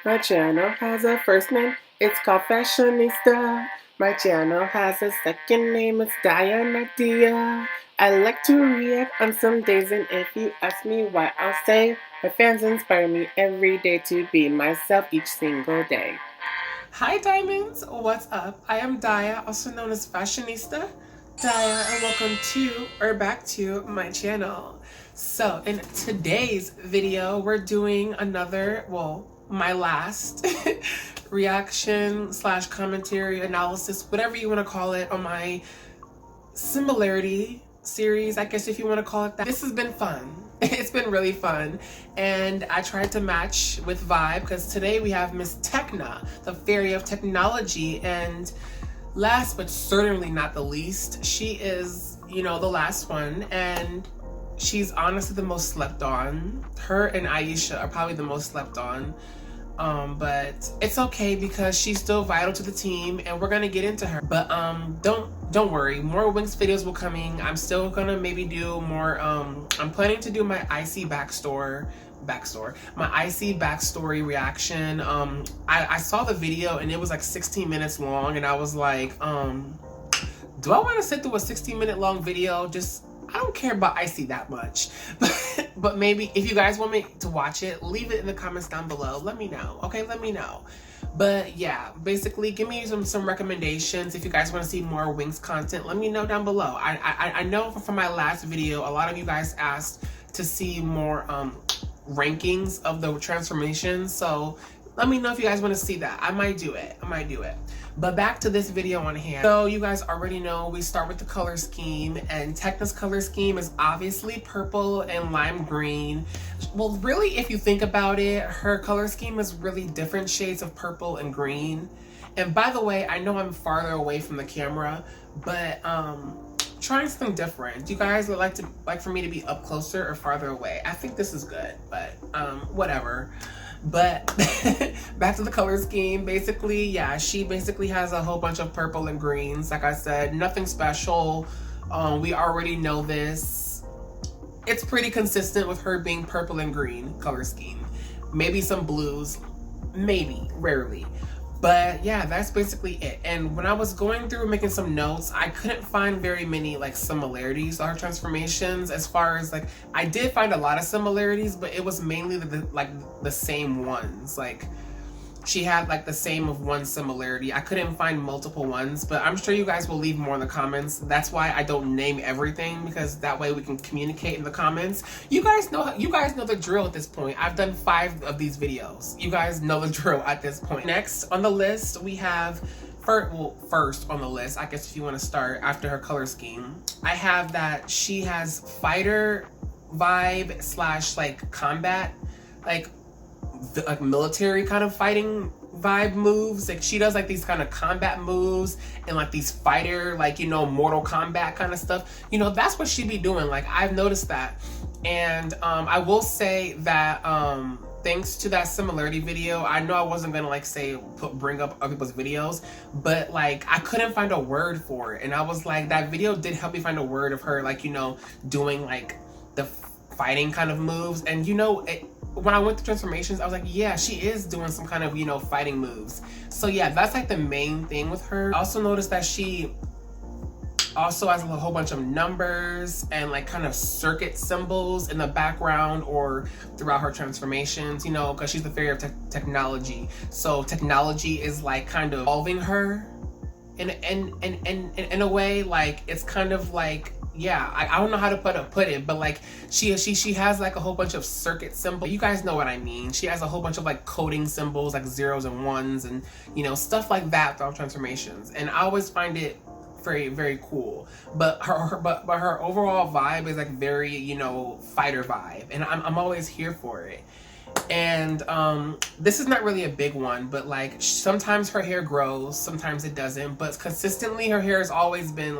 My channel has a first name, it's called Fashionista. My channel has a second name, it's Diana. I like to react on some days, and if you ask me why, I'll say my fans inspire me every day to be myself each single day. Hi Diamonds, what's up? I am Daya, also known as Fashionista. Daya, and welcome to or back to my channel. So in today's video, we're doing another, well, my last reaction / commentary analysis, whatever you want to call it, on my similarity series, I guess, if you want to call it that. This has been fun. It's been really fun, and I tried to match with vibe because today we have Miss Tecna, the fairy of technology, and last but certainly not the least, she is, the last one, and she's honestly the most slept on. Her and Aisha are probably the most slept on. But it's okay because she's still vital to the team, and we're gonna get into her. But don't worry, more Winx videos will coming. I'm still gonna maybe do more. I'm planning to do my IC backstory reaction. I saw the video and it was like 16 minutes long, and I was like, do I want to sit through a 16-minute long video? I don't care about IC that much. But maybe if you guys want me to watch it, leave it in the comments down below. Let me know. Okay, let me know. But yeah, basically give me some recommendations. If you guys want to see more Winx content, let me know down below. I know from my last video, a lot of you guys asked to see more rankings of the transformations. So let me know if you guys want to see that. I might do it. But back to this video on hand. So you guys already know we start with the color scheme, and Tecna's color scheme is obviously purple and lime green. Well, really, if you think about it, her color scheme is really different shades of purple and green. And by the way, I know I'm farther away from the camera, but trying something different. Do you guys would like for me to be up closer or farther away? I think this is good, but whatever. But back to the color scheme. Basically, yeah, she basically has a whole bunch of purple and greens. Like I said, nothing special. We already know this. It's pretty consistent with her being purple and green color scheme. Maybe some blues, maybe, rarely. But yeah, that's basically it. And when I was going through making some notes, I couldn't find very many similarities to her transformations. As far as I did find a lot of similarities, but it was mainly the same ones. She had the same of one similarity. I couldn't find multiple ones, but I'm sure you guys will leave more in the comments. That's why I don't name everything, because that way we can communicate in the comments. You guys know the drill at this point. I've done 5 of these videos. You guys know the drill at this point. Next on the list we have first on the list, I guess if you want to start after her color scheme, I have that she has fighter vibe / combat, military kind of fighting vibe moves. She does these kind of combat moves and these fighter Mortal Kombat kind of stuff. That's what she be doing. I've noticed that. And I will say that thanks to that similarity video, I know I wasn't gonna bring up other people's videos, but I couldn't find a word for it, and I was that video did help me find a word of her doing the fighting kind of moves. And when I went to transformations, I was yeah, she is doing some kind of fighting moves. So yeah, that's the main thing with her. I also noticed that she also has a whole bunch of numbers and kind of circuit symbols in the background or throughout her transformations, because she's the fairy of technology. So technology is kind of evolving her in a way. It's kind of yeah, I don't know how to put it, but she has a whole bunch of circuit symbols. You guys know what I mean. She has a whole bunch of coding symbols, zeros and ones, and stuff like that throughout transformations. And I always find it very, very cool. But her overall vibe is very fighter vibe, and I'm always here for it. And this is not really a big one, but sometimes her hair grows, sometimes it doesn't, but consistently her hair has always been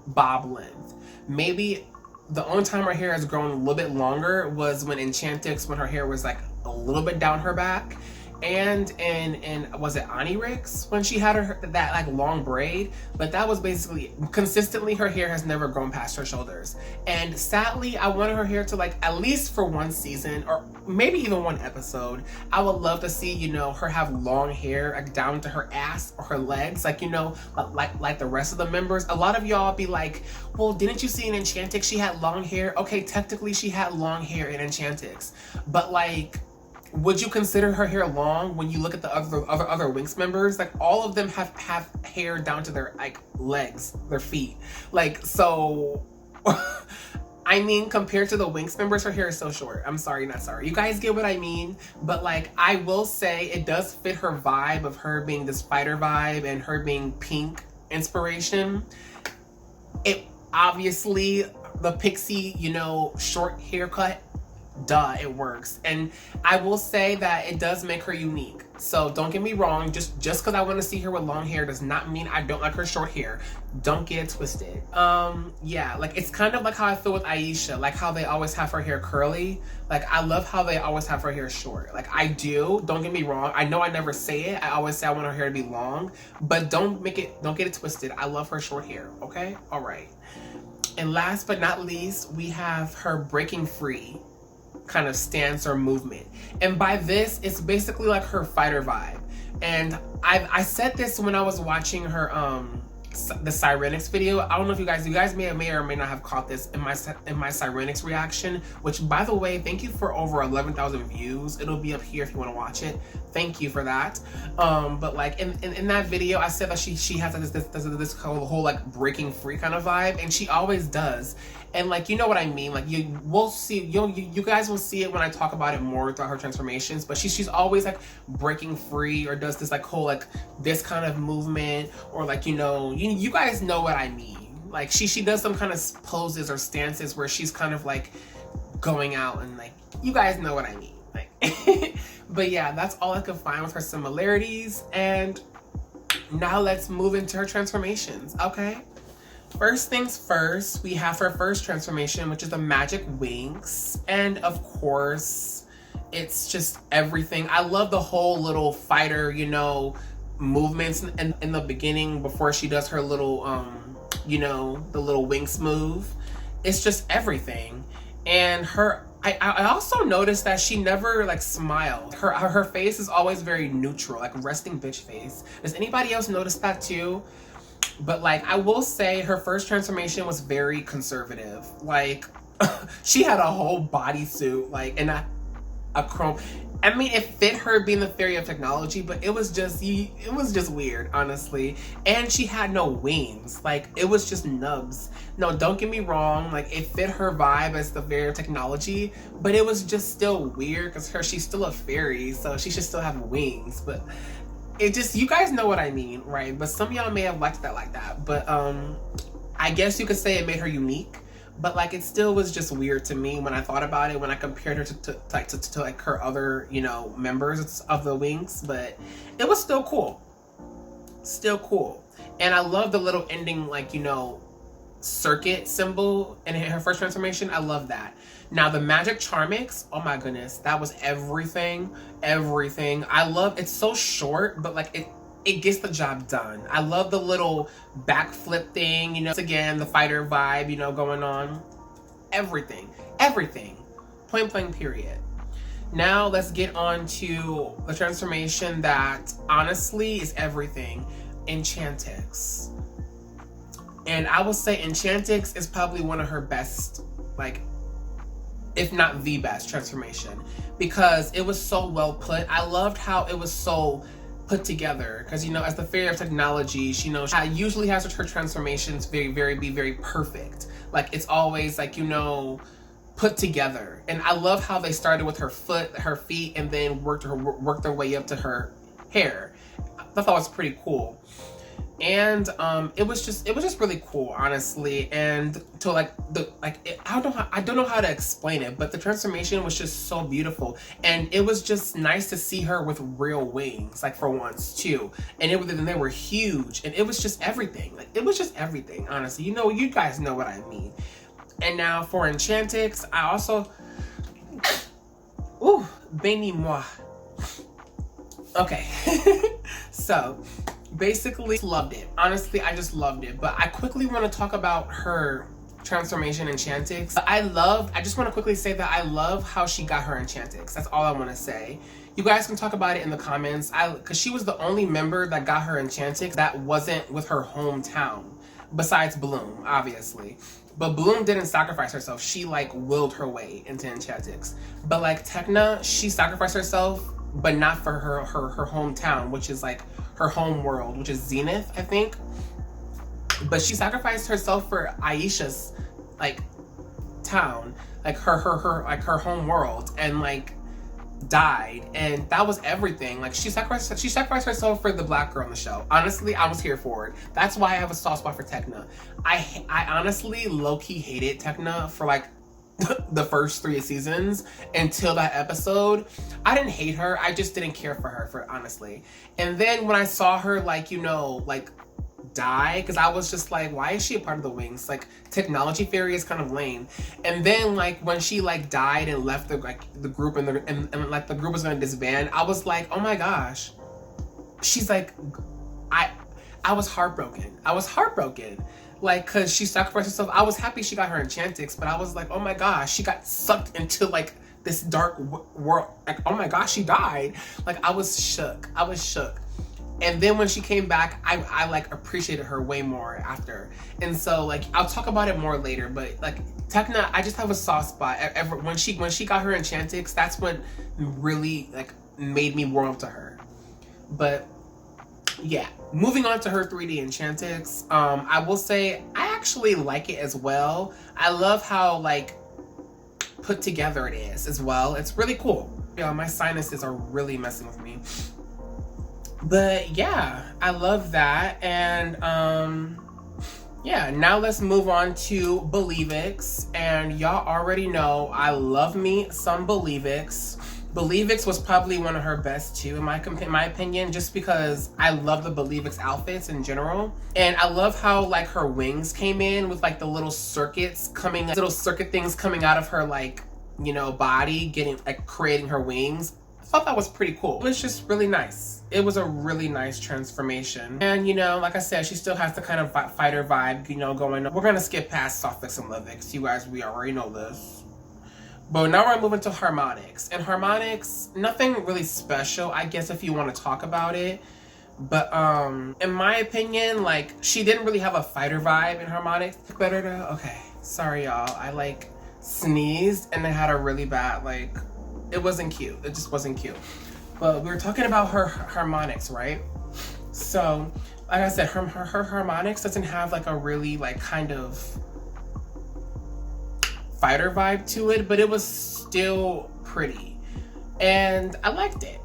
bob length. Maybe the only time her hair has grown a little bit longer was when Enchantix, when her hair was a little bit down her back. and in was it Onirix when she had her that like long braid, but that was basically consistently her hair has never grown past her shoulders. And sadly, I wanted her hair to like at least for one season or maybe even one episode, I would love to see, you know, her have long hair like down to her ass or her legs, like, you know, like the rest of the members. A lot of y'all be like, well, didn't you see in Enchantix she had long hair? Okay, technically she had long hair in Enchantix, but like, would you consider her hair long when you look at the other Winx members? Like all of them have hair down to their like legs, their feet. Like, so I mean, compared to the Winx members, her hair is so short. I'm sorry, not sorry. You guys get what I mean? But like, I will say it does fit her vibe of her being this fighter vibe and her being pink inspiration. It obviously, the pixie, you know, short haircut, duh, it works. And I will say that it does make her unique. So don't get me wrong, just because I want to see her with long hair does not mean I don't like her short hair. Don't get it twisted. Yeah, like it's kind of like how I feel with Aisha, like how they always have her hair curly. Like I love how they always have her hair short. Like I do, don't get me wrong. I know I never say it. I always say I want her hair to be long, but don't get it twisted. I love her short hair, okay? All right. And last but not least, we have her breaking free kind of stance or movement. And by this, it's basically like her fighter vibe. And I said this when I was watching her the Sirenix video. I don't know if you guys may or may not have caught this in my Sirenix reaction, which by the way, thank you for over 11,000 views. It'll be up here if you want to watch it. Thank you for that. But like in that video, I said that she has this whole like breaking free kind of vibe, and she always does. And like, you know what I mean? Like you guys will see it when I talk about it more throughout her transformations, but she's always like breaking free or does this like whole like this kind of movement, or like, you know, you guys know what I mean. Like she does some kind of poses or stances where she's kind of like going out, and like, you guys know what I mean. Like but yeah, that's all I could find with her similarities. And now let's move into her transformations, okay? First things first, we have her first transformation, which is the Magic Winx. And of course, it's just everything. I love the whole little fighter, you know, movements in the beginning before she does her little, you know, the little Winx move. It's just everything. And I also noticed that she never like smiled. Her face is always very neutral, like resting bitch face. Does anybody else notice that too? But like, I will say her first transformation was very conservative. Like she had a whole bodysuit, like, and a chrome. I mean, it fit her being the fairy of technology, but it was just weird, honestly. And she had no wings. Like, it was just nubs. No, don't get me wrong. Like, it fit her vibe as the fairy of technology, but it was just still weird because she's still a fairy, so she should still have wings. But it just, you guys know what I mean, right? But some of y'all may have liked that like that. But I guess you could say it made her unique. But like, it still was just weird to me when I thought about it, when I compared her to like her other, you know, members of the Winx. But it was still cool. Still cool. And I love the little ending, like, you know, circuit symbol in her first transformation. I love that. Now the Magic Charmix, oh my goodness, that was everything. Everything. I love, it's so short, but like it gets the job done. I love the little backflip thing, you know, again, the fighter vibe, you know, going on. Everything. Everything. Point blank period. Now let's get on to the transformation that honestly is everything. Enchantix. And I will say Enchantix is probably one of her best, like, if not the best transformation, because it was so well put. I loved how it was so put together, because, you know, as the fairy of technology, she, you know, she usually has her transformations be very perfect. Like, it's always like, you know, put together. And I love how they started with her feet, and then worked their way up to her hair. I thought that was pretty cool. And it was just really cool, honestly. And to like I don't know how to explain it, but the transformation was just so beautiful, and it was just nice to see her with real wings, like, for once too. And they were huge, and it was just everything. Like, it was just everything, honestly. You know, you guys know what I mean. And now for Enchantix, I also, bénis-moi. Okay. So basically loved it. Honestly, I just loved it. But I quickly want to talk about her transformation in Enchantix. I just want to quickly say that I love how she got her Enchantix. That's all I want to say. You guys can talk about it in the comments. Because she was the only member that got her Enchantix that wasn't with her hometown. Besides Bloom, obviously. But Bloom didn't sacrifice herself. She like willed her way into Enchantix. But like Tecna, she sacrificed herself, but not for her hometown, which is like her home world, which is Zenith, I think. But she sacrificed herself for Aisha's like town, like her home world, and like died, and that was everything. Like she sacrificed herself for the black girl on the show. Honestly, I was here for it. That's why I have a soft spot for Tecna. I honestly low-key hated Tecna for like the first 3 seasons until that episode. I didn't hate her, I just didn't care for her, for honestly. And then when I saw her like, you know, like die, because I was just like, why is she a part of the Winx? Like, technology fairy is kind of lame. And then like when she like died and left the group and like the group was gonna disband, I was like, oh my gosh. She's like, I was heartbroken. Like, cause she sacrificed herself. I was happy she got her Enchantix, but I was like, oh my gosh, she got sucked into like this dark world. Like, oh my gosh, she died. Like, I was shook. And then when she came back, I like appreciated her way more after. And so like, I'll talk about it more later, but like Tecna, I just have a soft spot. When she got her Enchantix, that's what really like made me warm to her. But yeah, moving on to her 3D Enchantix, I will say I actually like it as well. I love how like put together it is as well. It's really cool. Yeah, my sinuses are really messing with me. But yeah, I love that. And yeah, now let's move on to bloomix. And y'all already know I love me some bloomix. bloomix was probably one of her best too, in my opinion, just because I love the bloomix outfits in general. And I love how like her wings came in with like the little circuit things coming out of her, like, you know, body, getting like creating her wings. I thought that was pretty cool. It was just really nice. It was a really nice transformation. And, you know, like I said, she still has the kind of fighter vibe, you know, going on. We're gonna skip past Softix and Livix. You guys, we already know this. But now we're moving to Harmonix. And Harmonix, nothing really special, I guess, if you want to talk about it. But in my opinion, like, she didn't really have a fighter vibe in Harmonix. Better to, okay, sorry y'all. I like sneezed and it had a really bad, like, it wasn't cute. It just wasn't cute. But we were talking about her Harmonix, right? So, like I said, her Harmonix doesn't have like a really like kind of fighter vibe to it, but it was still pretty. And I liked it.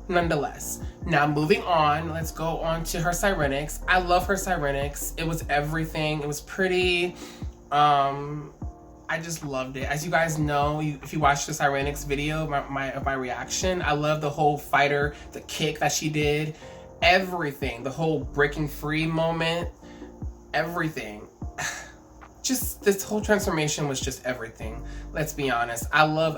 Nonetheless. Now moving on, let's go on to her Sirenix. I love her Sirenix. It was everything. It was pretty. I just loved it. As you guys know, if you watched the Sirenix video, my reaction, I love the whole fighter, the kick that she did, everything, the whole breaking free moment, everything. Just this whole transformation was just everything. Let's be honest. I love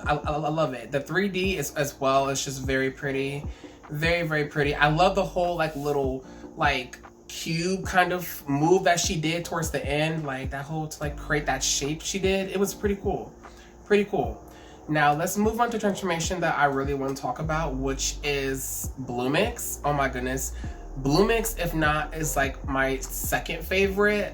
it. The 3D is as well. It's just very pretty, very, very pretty. I love the whole like little like cube kind of move that she did towards the end, like that whole to like create that shape she did. It was pretty cool. Now let's move on to transformation that I really want to talk about, which is bloomix. Oh my goodness, bloomix, if not, is like my second favorite,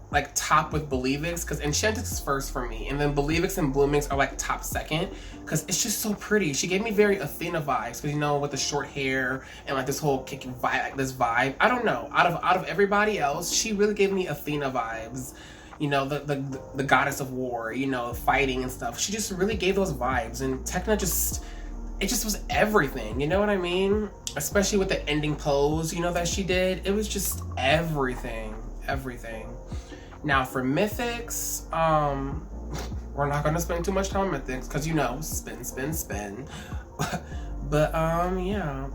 like top with bloomix, because Enchantix is first for me, and then bloomix and bloomix are like top second, because it's just so pretty. She gave me very Athena vibes, because you know, with the short hair and like this whole kicking vibe, like this vibe. I don't know, out of everybody else, she really gave me Athena vibes. You know, the goddess of war, you know, fighting and stuff. She just really gave those vibes, and Tecna it just was everything, you know what I mean? Especially with the ending pose, you know, that she did. It was just everything. Now for Mythics, we're not gonna spend too much time on Mythics, because you know, spin. But yeah,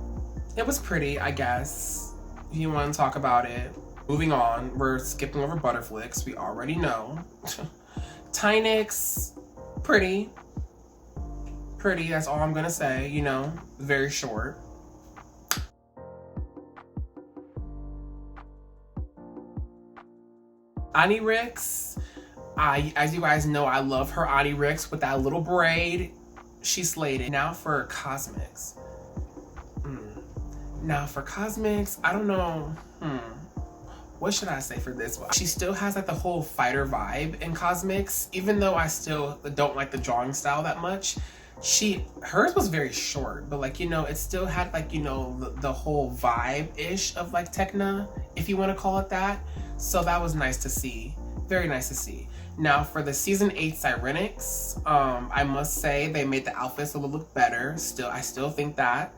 it was pretty, I guess, if you want to talk about it. Moving on, we're skipping over Butterflix, we already know. Tynix, pretty, that's all I'm gonna say, you know, very short. Rix, as you guys know, I love her Rix with that little braid. She slayed it. Now for Cosmix. Now for Cosmix, I don't know. What should I say for this one? She still has like the whole fighter vibe in Cosmix, even though I still don't like the drawing style that much. Hers was very short, but like, you know, it still had like, you know, the whole vibe-ish of like Tecna, if you want to call it that. So that was nice to see. Very nice to see. Now for the season 8 Sirenix, I must say they made the outfits a little look better. I still think that.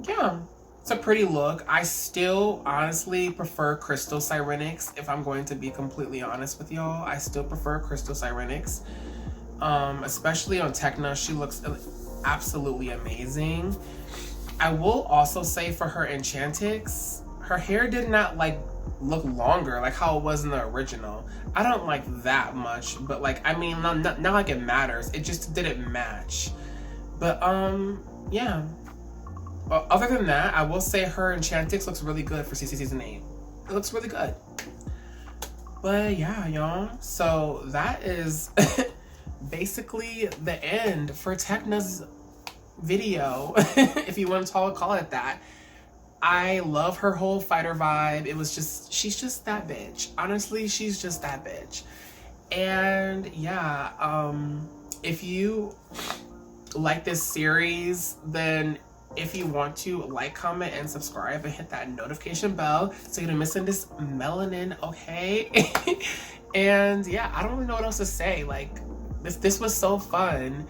Yeah, it's a pretty look. I still honestly prefer Crystal Sirenix, if I'm going to be completely honest with y'all. I still prefer Crystal Sirenix. Especially on Tecna, she looks absolutely amazing. I will also say for her Enchantix, her hair did not like look longer like how it was in the original. I don't like that much, but like, I mean, not like it matters. It just didn't match. But yeah. Other than that, I will say her Enchantix looks really good for season 8. It looks really good. But yeah, y'all. So that is basically the end for Tecna's video, if you want to call it that. I love her whole fighter vibe. It was just, she's just that bitch. Honestly, she's just that bitch. And yeah, if you like this series, then if you want to like, comment, and subscribe, and hit that notification bell so you don't miss this melanin, okay? And yeah, I don't really know what else to say. Like, this was so fun,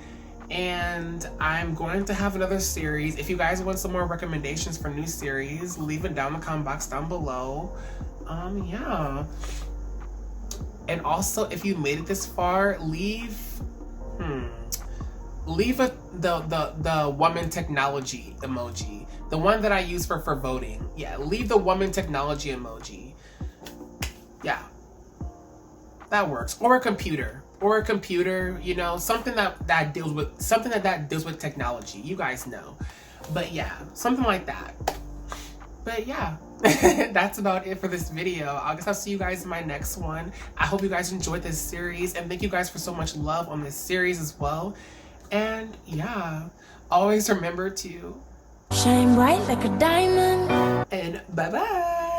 and I'm going to have another series. If you guys want some more recommendations for new series, leave it down in the comment box down below. Yeah. And also, if you made it this far, leave the woman technology emoji, the one that I use for voting. Yeah, leave the woman technology emoji. Yeah, that works. Or a computer, you know, something that deals with technology. You guys know. But yeah, something like that. But yeah, that's about it for this video. I guess I'll see you guys in my next one. I hope you guys enjoyed this series, and thank you guys for so much love on this series as well. And yeah, always remember to shine bright like a diamond. And bye-bye.